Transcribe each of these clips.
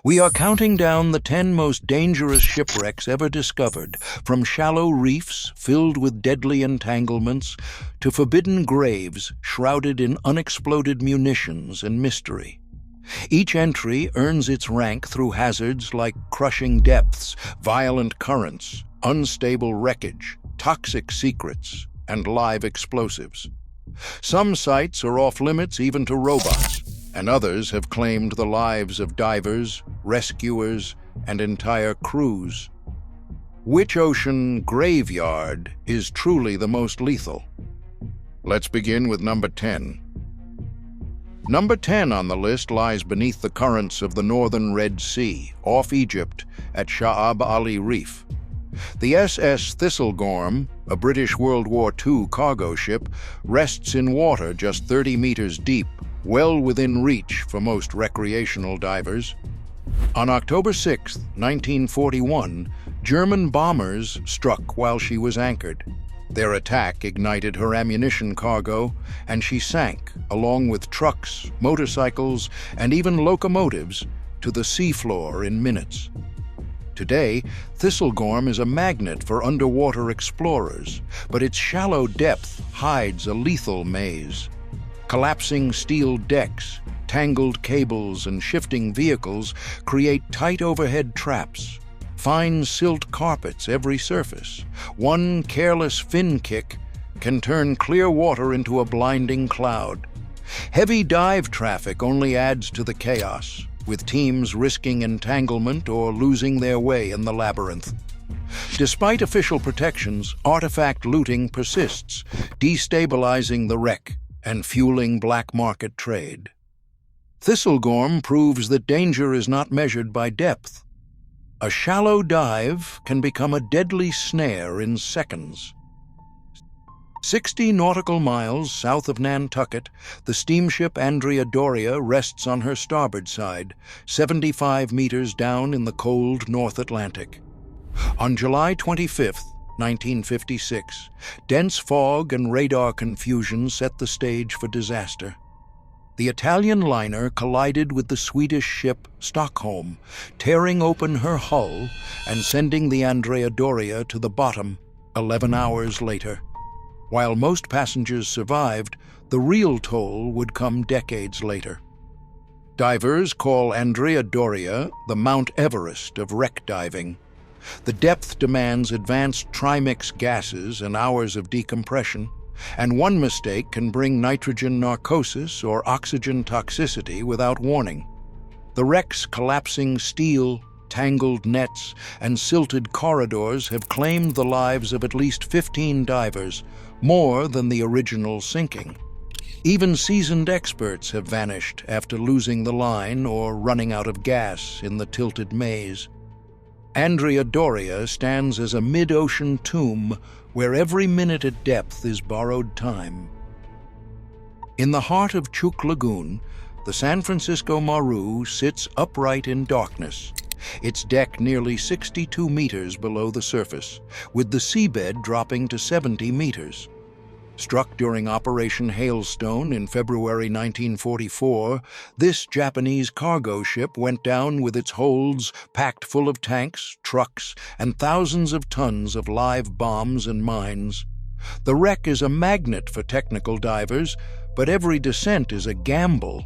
We are counting down the 10 most dangerous shipwrecks ever discovered, from shallow reefs filled with deadly entanglements to forbidden graves shrouded in unexploded munitions and mystery. Each entry earns its rank through hazards like crushing depths, violent currents, unstable wreckage, toxic secrets, and live explosives. Some sites are off-limits even to robots, and others have claimed the lives of divers, rescuers, and entire crews. Which ocean graveyard is truly the most lethal? Let's begin with number 10. Number 10 on the list lies beneath the currents of the northern Red Sea, off Egypt, at Sha'ab Ali Reef. The SS Thistlegorm, a British World War II cargo ship, rests in water just 30 meters deep, well within reach for most recreational divers. On October 6, 1941, German bombers struck while she was anchored. Their attack ignited her ammunition cargo, and she sank, along with trucks, motorcycles, and even locomotives, to the seafloor in minutes. Today, Thistlegorm is a magnet for underwater explorers, but its shallow depth hides a lethal maze. Collapsing steel decks, tangled cables, and shifting vehicles create tight overhead traps. Fine silt carpets every surface. One careless fin kick can turn clear water into a blinding cloud. Heavy dive traffic only adds to the chaos, with teams risking entanglement or losing their way in the labyrinth. Despite official protections, artifact looting persists, destabilizing the wreck and fueling black market trade. Thistlegorm proves that danger is not measured by depth. A shallow dive can become a deadly snare in seconds. 60 nautical miles south of Nantucket, the steamship Andrea Doria rests on her starboard side, 75 meters down in the cold North Atlantic. On July 25, 1956, dense fog and radar confusion set the stage for disaster. The Italian liner collided with the Swedish ship Stockholm, tearing open her hull and sending the Andrea Doria to the bottom 11 hours later. While most passengers survived, the real toll would come decades later. Divers call Andrea Doria the Mount Everest of wreck diving. The depth demands advanced trimix gases and hours of decompression, and one mistake can bring nitrogen narcosis or oxygen toxicity without warning. The wreck's collapsing steel, tangled nets, and silted corridors have claimed the lives of at least 15 divers, more than the original sinking. Even seasoned experts have vanished after losing the line or running out of gas in the tilted maze. Andrea Doria stands as a mid-ocean tomb where every minute at depth is borrowed time. In the heart of Chuk Lagoon, the San Francisco Maru sits upright in darkness, its deck nearly 62 meters below the surface, with the seabed dropping to 70 meters. Struck during Operation Hailstone in February 1944, this Japanese cargo ship went down with its holds packed full of tanks, trucks, and thousands of tons of live bombs and mines. The wreck is a magnet for technical divers, but every descent is a gamble.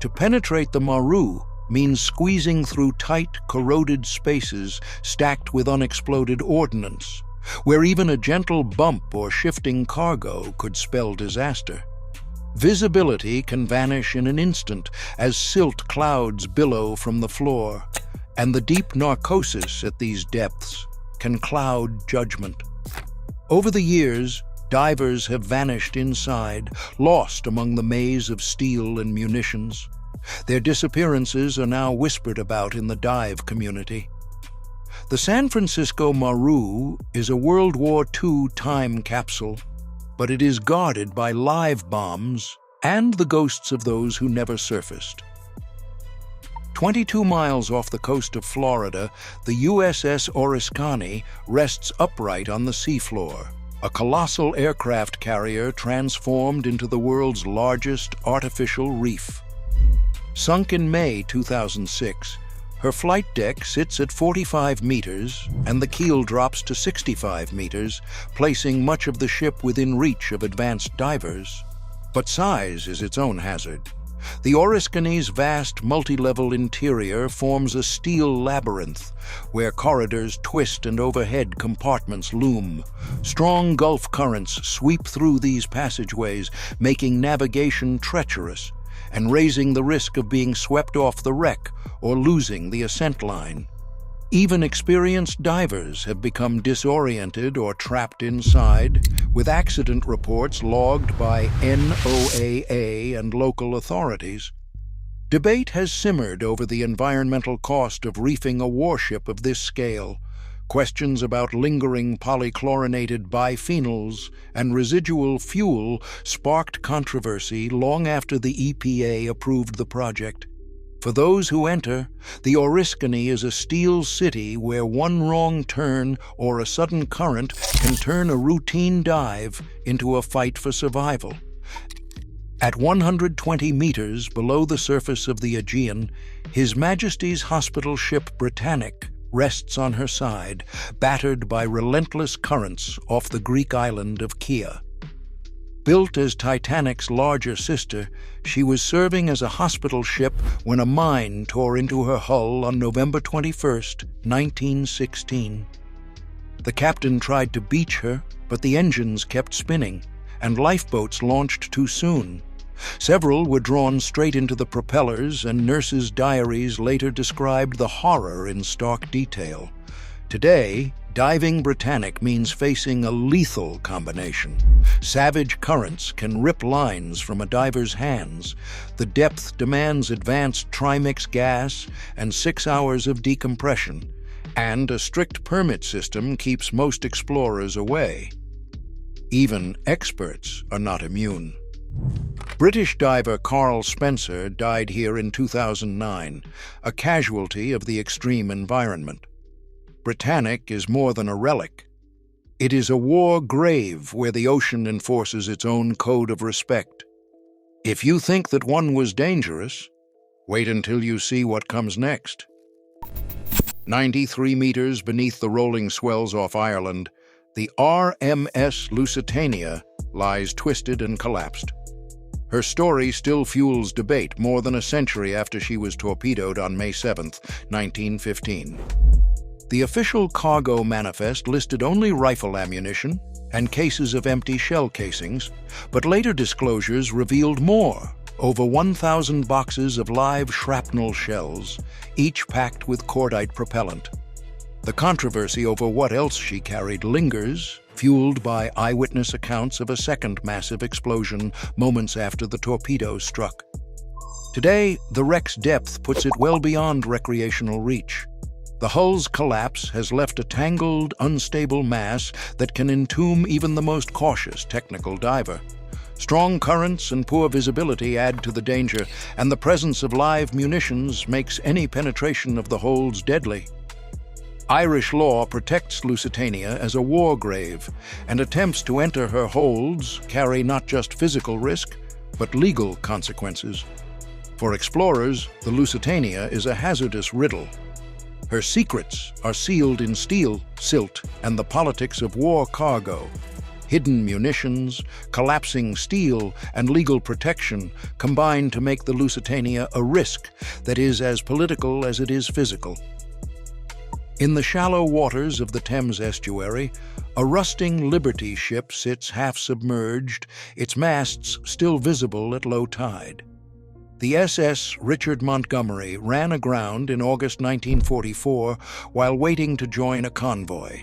To penetrate the Maru means squeezing through tight, corroded spaces stacked with unexploded ordnance, where even a gentle bump or shifting cargo could spell disaster. Visibility can vanish in an instant as silt clouds billow from the floor, and the deep narcosis at these depths can cloud judgment. Over the years, divers have vanished inside, lost among the maze of steel and munitions. Their disappearances are now whispered about in the dive community. The San Francisco Maru is a World War II time capsule, but it is guarded by live bombs and the ghosts of those who never surfaced. 22 miles off the coast of Florida, the USS Oriskany rests upright on the seafloor, a colossal aircraft carrier transformed into the world's largest artificial reef. Sunk in May 2006, Her flight deck sits at 45 meters, and the keel drops to 65 meters, placing much of the ship within reach of advanced divers. But size is its own hazard. The Oriskany's vast multi-level interior forms a steel labyrinth, where corridors twist and overhead compartments loom. Strong Gulf currents sweep through these passageways, making navigation treacherous, and raising the risk of being swept off the wreck or losing the ascent line. Even experienced divers have become disoriented or trapped inside, with accident reports logged by NOAA and local authorities. Debate has simmered over the environmental cost of reefing a warship of this scale. Questions about lingering polychlorinated biphenyls and residual fuel sparked controversy long after the EPA approved the project. For those who enter, the Oriskany is a steel city where one wrong turn or a sudden current can turn a routine dive into a fight for survival. At 120 meters below the surface of the Aegean, His Majesty's hospital ship Britannic rests on her side, battered by relentless currents off the Greek island of Kea. Built as Titanic's larger sister, she was serving as a hospital ship when a mine tore into her hull on November 21, 1916. The captain tried to beach her, but the engines kept spinning, and lifeboats launched too soon. Several were drawn straight into the propellers, and nurses' diaries later described the horror in stark detail. Today, diving Britannic means facing a lethal combination. Savage currents can rip lines from a diver's hands. The depth demands advanced trimix gas and 6 hours of decompression, and a strict permit system keeps most explorers away. Even experts are not immune. British diver Carl Spencer died here in 2009, a casualty of the extreme environment. Britannic is more than a relic. It is a war grave where the ocean enforces its own code of respect. If you think that one was dangerous, wait until you see what comes next. 93 meters beneath the rolling swells off Ireland, the RMS Lusitania lies twisted and collapsed. Her story still fuels debate more than a century after she was torpedoed on May 7, 1915. The official cargo manifest listed only rifle ammunition and cases of empty shell casings, but later disclosures revealed more, over 1,000 boxes of live shrapnel shells, each packed with cordite propellant. The controversy over what else she carried lingers, fueled by eyewitness accounts of a second massive explosion moments after the torpedo struck. Today, the wreck's depth puts it well beyond recreational reach. The hull's collapse has left a tangled, unstable mass that can entomb even the most cautious technical diver. Strong currents and poor visibility add to the danger, and the presence of live munitions makes any penetration of the holds deadly. Irish law protects Lusitania as a war grave, and attempts to enter her holds carry not just physical risk, but legal consequences. For explorers, the Lusitania is a hazardous riddle. Her secrets are sealed in steel, silt, and the politics of war cargo. Hidden munitions, collapsing steel, and legal protection combine to make the Lusitania a risk that is as political as it is physical. In the shallow waters of the Thames estuary, a rusting Liberty ship sits half-submerged, its masts still visible at low tide. The SS Richard Montgomery ran aground in August 1944 while waiting to join a convoy.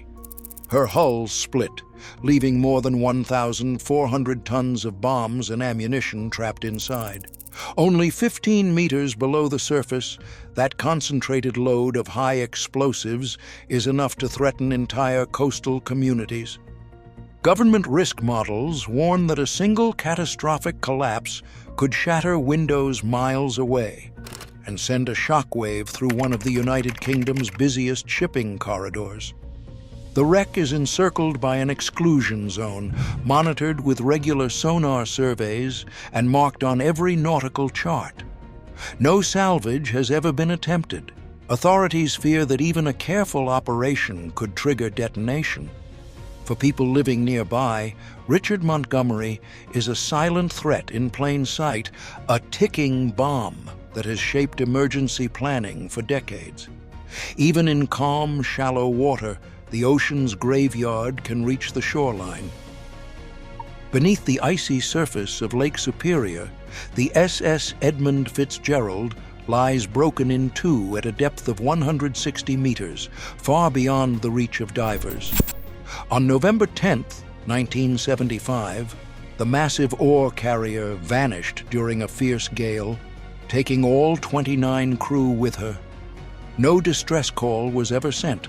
Her hull split, leaving more than 1,400 tons of bombs and ammunition trapped inside. Only 15 meters below the surface, that concentrated load of high explosives is enough to threaten entire coastal communities. Government risk models warn that a single catastrophic collapse could shatter windows miles away and send a shockwave through one of the United Kingdom's busiest shipping corridors. The wreck is encircled by an exclusion zone, monitored with regular sonar surveys and marked on every nautical chart. No salvage has ever been attempted, Authorities fear that even a careful operation could trigger detonation. For people living nearby, Richard Montgomery is a silent threat in plain sight, a ticking bomb that has shaped emergency planning for decades. Even in calm, shallow water, the ocean's graveyard can reach the shoreline. Beneath the icy surface of Lake Superior, the SS Edmund Fitzgerald lies broken in two at a depth of 160 meters, far beyond the reach of divers. On November 10, 1975, the massive ore carrier vanished during a fierce gale, taking all 29 crew with her. No distress call was ever sent.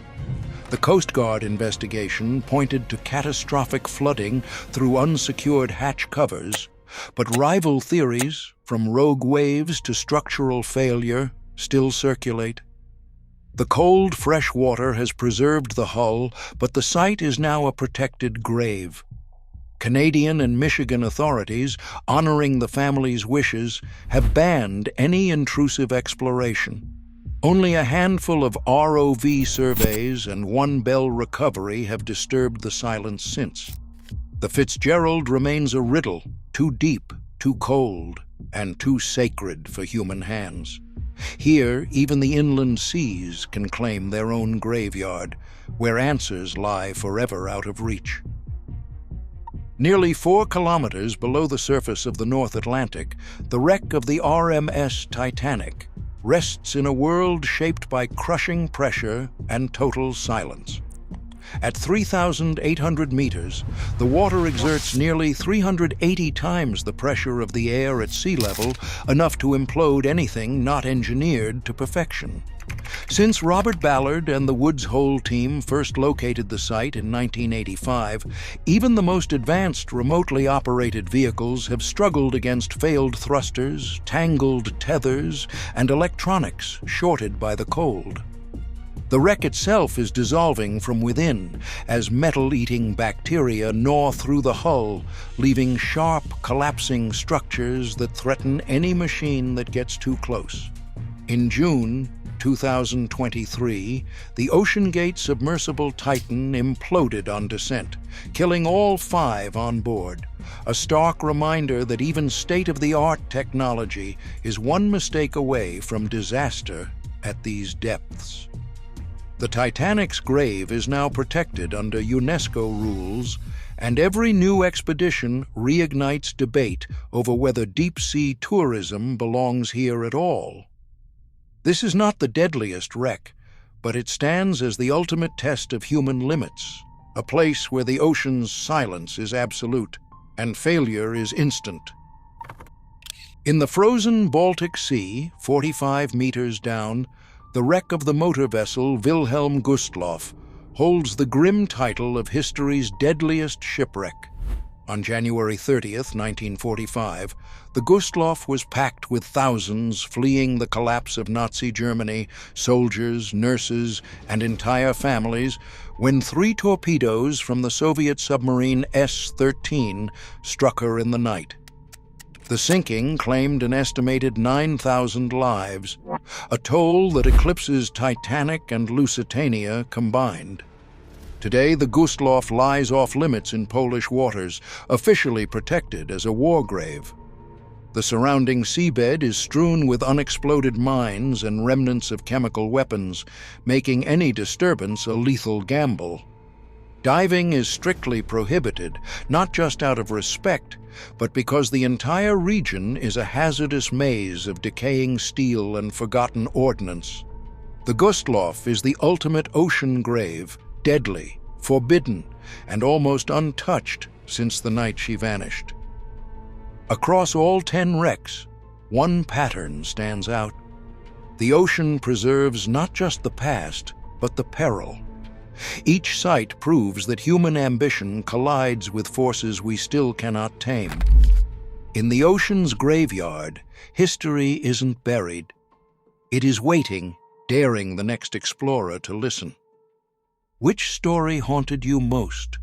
The Coast Guard investigation pointed to catastrophic flooding through unsecured hatch covers, but rival theories, from rogue waves to structural failure, still circulate. The cold, fresh water has preserved the hull, but the site is now a protected grave. Canadian and Michigan authorities, honoring the family's wishes, have banned any intrusive exploration. Only a handful of ROV surveys and one bell recovery have disturbed the silence since. The Fitzgerald remains a riddle, too deep, too cold, and too sacred for human hands. Here, even the inland seas can claim their own graveyard, where answers lie forever out of reach. Nearly 4 kilometers below the surface of the North Atlantic, the wreck of the RMS Titanic rests in a world shaped by crushing pressure and total silence. At 3,800 meters, the water exerts nearly 380 times the pressure of the air at sea level, enough to implode anything not engineered to perfection. Since Robert Ballard and the Woods Hole team first located the site in 1985, even the most advanced remotely operated vehicles have struggled against failed thrusters, tangled tethers, and electronics shorted by the cold. The wreck itself is dissolving from within as metal-eating bacteria gnaw through the hull, leaving sharp, collapsing structures that threaten any machine that gets too close. In June 2023, the OceanGate submersible Titan imploded on descent, killing all 5 on board, a stark reminder that even state-of-the-art technology is one mistake away from disaster at these depths. The Titanic's grave is now protected under UNESCO rules, and every new expedition reignites debate over whether deep-sea tourism belongs here at all. This is not the deadliest wreck, but it stands as the ultimate test of human limits, a place where the ocean's silence is absolute and failure is instant. In the frozen Baltic Sea, 45 meters down, the wreck of the motor vessel Wilhelm Gustloff holds the grim title of history's deadliest shipwreck. On January 30th, 1945, the Gustloff was packed with thousands fleeing the collapse of Nazi Germany, soldiers, nurses, and entire families, when 3 torpedoes from the Soviet submarine S-13 struck her in the night. The sinking claimed an estimated 9,000 lives, a toll that eclipses Titanic and Lusitania combined. Today, the Gustloff lies off-limits in Polish waters, officially protected as a war grave. The surrounding seabed is strewn with unexploded mines and remnants of chemical weapons, making any disturbance a lethal gamble. Diving is strictly prohibited, not just out of respect, but because the entire region is a hazardous maze of decaying steel and forgotten ordnance. The Gustloff is the ultimate ocean grave, deadly, forbidden, and almost untouched since the night she vanished. Across all 10 wrecks, one pattern stands out. The ocean preserves not just the past, but the peril. Each site proves that human ambition collides with forces we still cannot tame. In the ocean's graveyard, history isn't buried. It is waiting, daring the next explorer to listen. Which story haunted you most?